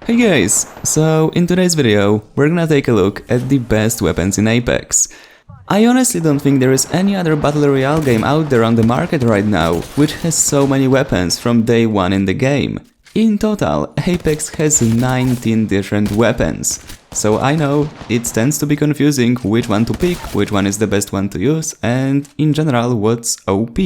Hey guys! So in today's video, we're gonna take a look at the best weapons in Apex. I honestly don't think there is any other Battle Royale game out there on the market right now which has so many weapons from day one in the game. In total, Apex has 19 different weapons. So I know it tends to be confusing which one to pick, which one is the best one to use, and in general what's OP.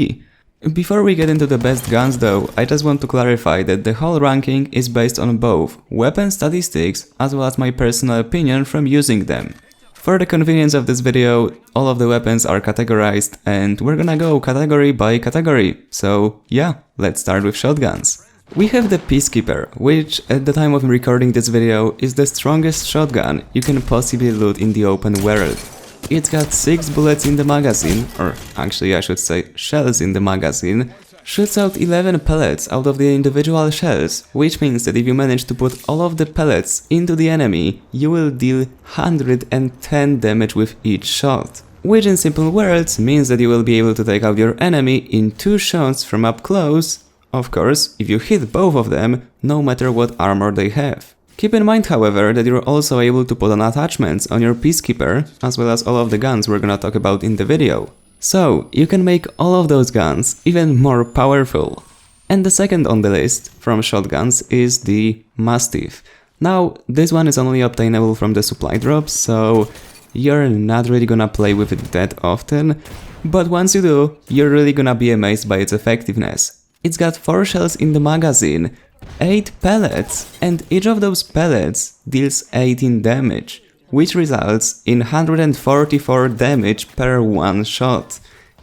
Before we get into the best guns though, I just want to clarify that the whole ranking is based on both weapon statistics as well as my personal opinion from using them. For the convenience of this video, all of the weapons are categorized and we're gonna go category by category. So yeah, let's start with shotguns. We have the Peacekeeper, which at the time of recording this video is the strongest shotgun you can possibly loot in the open world. It's got 6 bullets in the magazine, or actually I should say shells in the magazine, shoots out 11 pellets out of the individual shells, which means that if you manage to put all of the pellets into the enemy, you will deal 110 damage with each shot. Which in simple words means that you will be able to take out your enemy in 2 shots from up close, of course, if you hit both of them, no matter what armor they have. Keep in mind, however, that you're also able to put on attachments on your Peacekeeper, as well as all of the guns we're gonna talk about in the video. So, you can make all of those guns even more powerful. And the second on the list from shotguns is the Mastiff. Now, this one is only obtainable from the supply drops, so you're not really gonna play with it that often, but once you do, you're really gonna be amazed by its effectiveness. It's got 4 shells in the magazine, 8 pellets, and each of those pellets deals 18 damage, which results in 144 damage per 1 shot.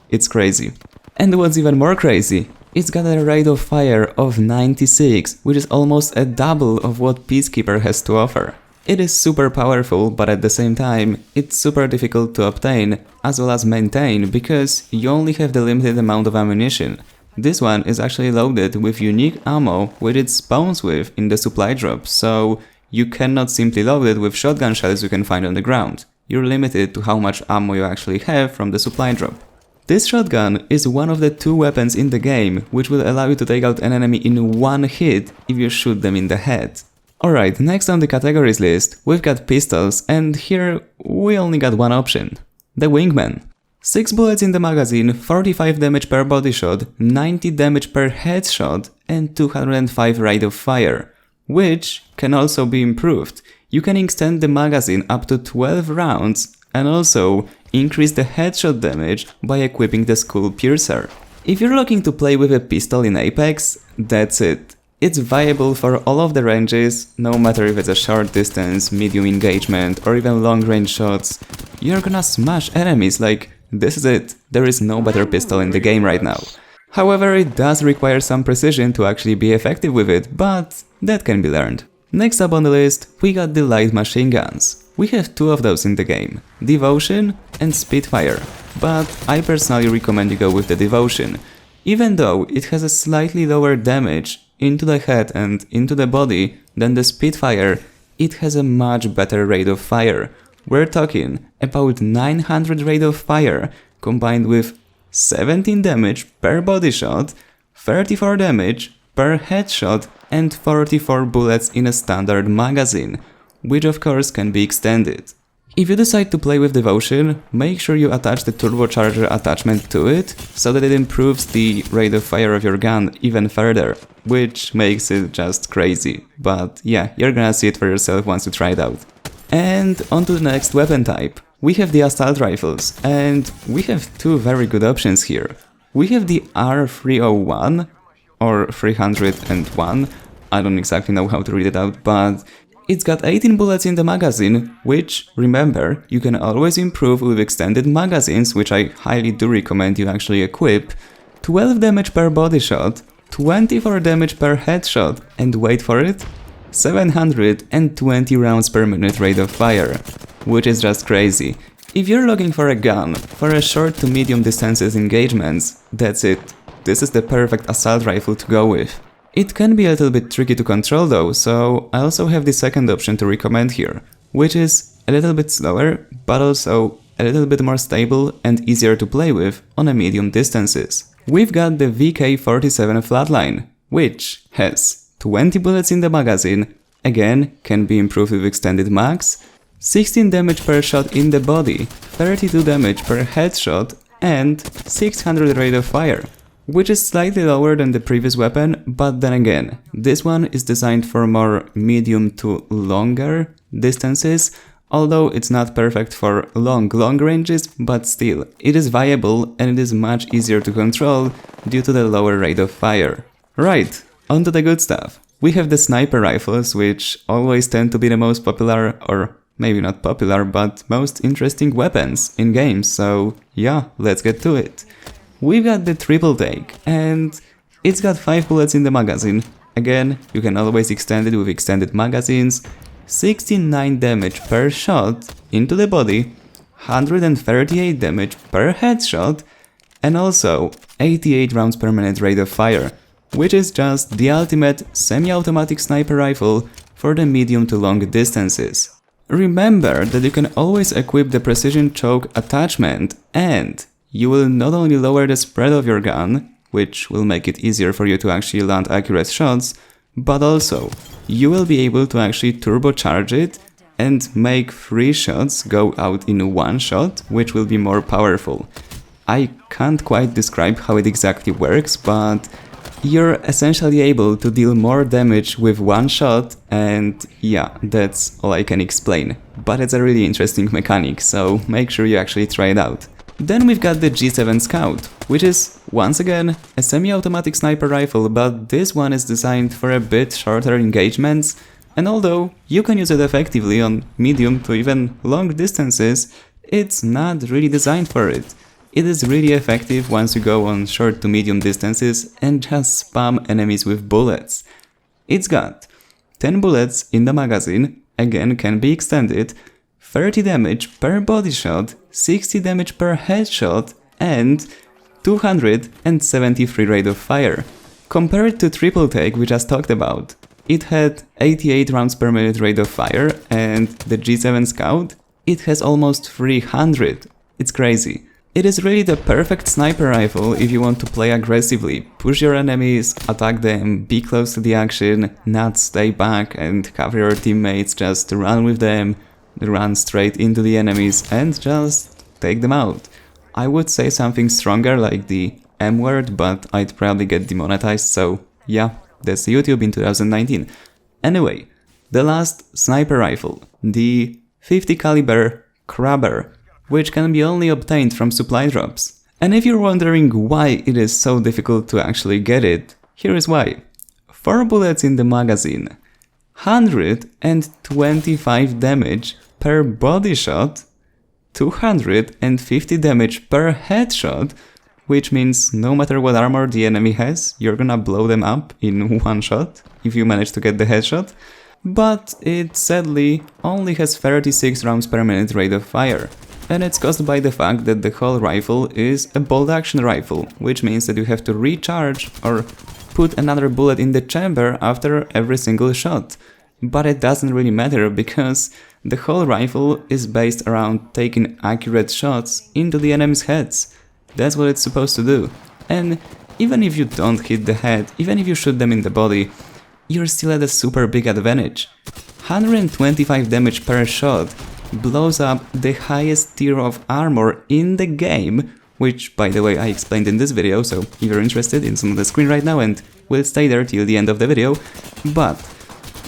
It's crazy. And what's even more crazy, it's got a rate of fire of 96, which is almost a double of what Peacekeeper has to offer. It is super powerful, but at the same time, it's super difficult to obtain, as well as maintain, because you only have the limited amount of ammunition. This one is actually loaded with unique ammo which it spawns with in the supply drop, so you cannot simply load it with shotgun shells you can find on the ground. You're limited to how much ammo you actually have from the supply drop. This shotgun is one of the 2 weapons in the game which will allow you to take out an enemy in 1 hit if you shoot them in the head. Alright, next on the categories list, we've got pistols, and here we only got one option. The Wingman. 6 bullets in the magazine, 45 damage per body shot, 90 damage per headshot, and 205 rate of fire, which can also be improved. You can extend the magazine up to 12 rounds and also increase the headshot damage by equipping the Skull Piercer. If you're looking to play with a pistol in Apex, that's it. It's viable for all of the ranges, no matter if it's a short distance, medium engagement, or even long range shots. You're gonna smash enemies like this is it, there is no better pistol in the game right now. However, it does require some precision to actually be effective with it, but that can be learned. Next up on the list, we got the light machine guns. We have 2 of those in the game, Devotion and Spitfire, but I personally recommend you go with the Devotion. Even though it has a slightly lower damage into the head and into the body than the Spitfire, it has a much better rate of fire. We're talking about 900 rate of fire combined with 17 damage per body shot, 34 damage per headshot, and 44 bullets in a standard magazine, which of course can be extended. If you decide to play with Devotion, make sure you attach the turbocharger attachment to it, so that it improves the rate of fire of your gun even further, which makes it just crazy. But yeah, you're gonna see it for yourself once you try it out. And on to the next weapon type. We have the assault rifles, and we have 2 very good options here. We have the R301, or 301, I don't exactly know how to read it out, but it's got 18 bullets in the magazine, which, remember, you can always improve with extended magazines, which I highly do recommend you actually equip, 12 damage per body shot, 24 damage per headshot, and wait for it, 720 rounds per minute rate of fire, which is just crazy. If you're looking for a gun for a short to medium distances engagements, that's it. This is the perfect assault rifle to go with. It can be a little bit tricky to control though, so I also have the second option to recommend here, which is a little bit slower, but also a little bit more stable and easier to play with on a medium distances. We've got the VK-47 Flatline, which has 20 bullets in the magazine, again, can be improved with extended mags, 16 damage per shot in the body, 32 damage per headshot, and 600 rate of fire, which is slightly lower than the previous weapon, but then again, this one is designed for more medium to longer distances, although it's not perfect for long ranges, but still, it is viable and it is much easier to control due to the lower rate of fire. Right, on to the good stuff. We have the sniper rifles, which always tend to be the most popular, or maybe not popular, but most interesting weapons in games, so yeah, let's get to it. We've got the triple take, and it's got 5 bullets in the magazine. Again, you can always extend it with extended magazines. 69 damage per shot into the body, 138 damage per headshot, and also 88 rounds per minute rate of fire, which is just the ultimate semi-automatic sniper rifle for the medium to long distances. Remember that you can always equip the precision choke attachment, and you will not only lower the spread of your gun, which will make it easier for you to actually land accurate shots, but also you will be able to actually turbocharge it and make 3 shots go out in 1 shot, which will be more powerful. I can't quite describe how it exactly works, but you're essentially able to deal more damage with 1 shot, and yeah, that's all I can explain. But it's a really interesting mechanic, so make sure you actually try it out. Then we've got the G7 Scout, which is, once again, a semi-automatic sniper rifle, but this one is designed for a bit shorter engagements, and although you can use it effectively on medium to even long distances, it's not really designed for it. It is really effective once you go on short to medium distances and just spam enemies with bullets. It's got 10 bullets in the magazine, again can be extended, 30 damage per body shot, 60 damage per headshot, and 273 rate of fire. Compared to triple take we just talked about, it had 88 rounds per minute rate of fire, and the G7 Scout, it has almost 300. It's crazy. It is really the perfect sniper rifle if you want to play aggressively, push your enemies, attack them, be close to the action, not stay back and cover your teammates, just run with them, run straight into the enemies and just take them out. I would say something stronger like the M word, but I'd probably get demonetized, so yeah, that's YouTube in 2019. Anyway, the last sniper rifle, the 50 caliber Crrafty, which can be only obtained from supply drops. And if you're wondering why it is so difficult to actually get it, here is why. 4 bullets in the magazine, 125 damage per body shot, 250 damage per headshot, which means no matter what armor the enemy has, you're gonna blow them up in 1 shot if you manage to get the headshot. But it sadly only has 36 rounds per minute rate of fire. And it's caused by the fact that the whole rifle is a bolt action rifle, which means that you have to recharge or put another bullet in the chamber after every single shot. But it doesn't really matter because the whole rifle is based around taking accurate shots into the enemy's heads. That's what it's supposed to do. And even if you don't hit the head, even if you shoot them in the body, you're still at a super big advantage. 125 damage per shot blows up the highest tier of armor in the game, which, by the way, I explained in this video, so if you're interested, it's on the screen right now and will stay there till the end of the video. But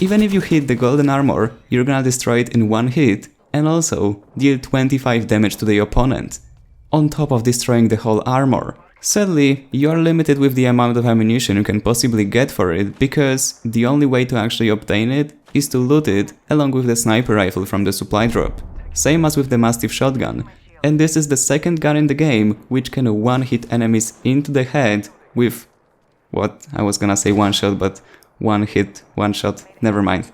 even if you hit the golden armor, you're gonna destroy it in 1 hit and also deal 25 damage to the opponent, on top of destroying the whole armor. Sadly, you are limited with the amount of ammunition you can possibly get for it, because the only way to actually obtain it is to loot it along with the sniper rifle from the supply drop. Same as with the Mastiff shotgun. And this is the second gun in the game which can one-hit enemies into the head with... what? I was gonna say 1 shot, but 1 hit, 1 shot, never mind.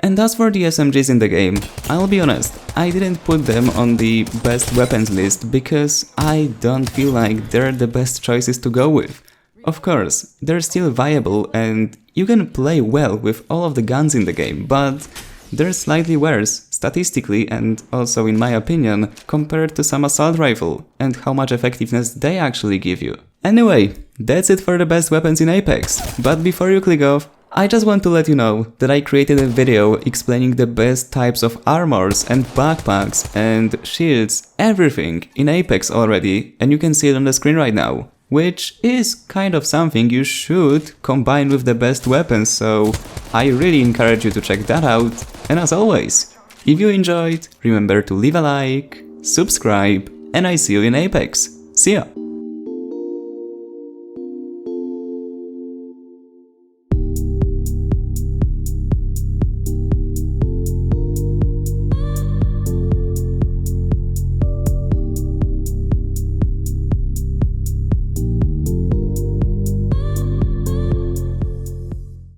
And as for the SMGs in the game, I'll be honest, I didn't put them on the best weapons list because I don't feel like they're the best choices to go with. Of course, they're still viable and you can play well with all of the guns in the game, but they're slightly worse, statistically and also in my opinion, compared to some assault rifle and how much effectiveness they actually give you. Anyway, that's it for the best weapons in Apex, but before you click off, I just want to let you know that I created a video explaining the best types of armors and backpacks and shields, everything in Apex already, and you can see it on the screen right now, which is kind of something you should combine with the best weapons, so I really encourage you to check that out. And as always, if you enjoyed, remember to leave a like, subscribe, and I see you in Apex. See ya!